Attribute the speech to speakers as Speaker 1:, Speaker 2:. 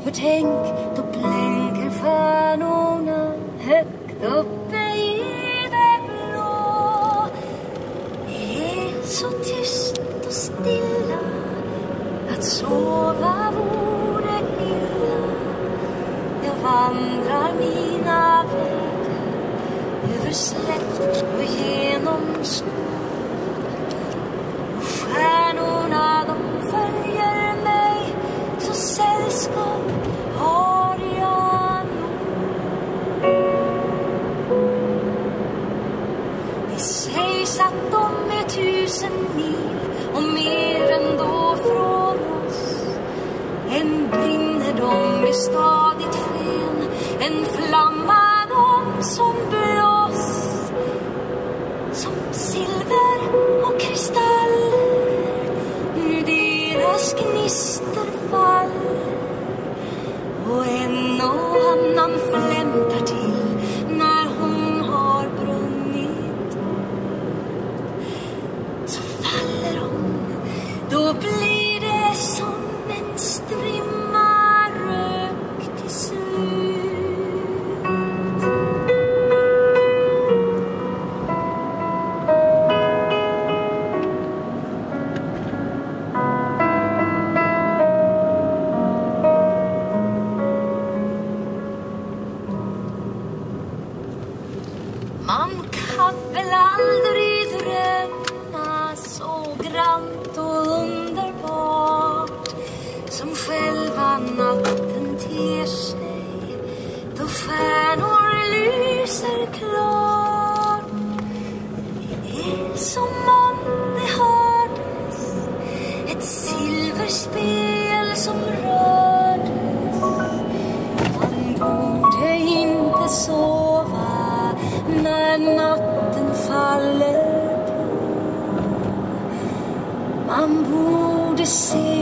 Speaker 1: För tänk, då blänker stjärnorna högt uppe i det blå. Det är så tyst och stilla att sova vore illa. Jag vandrar mina vägar över slätt och genom skog. Och stjärnorna de följer mig, så sällskap har jag nog. Det sägs att de är 1000 mil och mer ändå från oss. Än brinner de i stadigt sken, en flamma de som blås. Som silver och kristaller, deras gnister faller. Och en och annan flämtar till när hon har brunnit ut. Så faller hon, då blir det som en strimma rök till slut. Man kan väl aldrig drömma så grant och underbart som själva natten ter sig, då stjärnor lyser klart. Det är som om det hördes ett silverspel som rördes. Man borde inte sova när natten faller på. Man borde se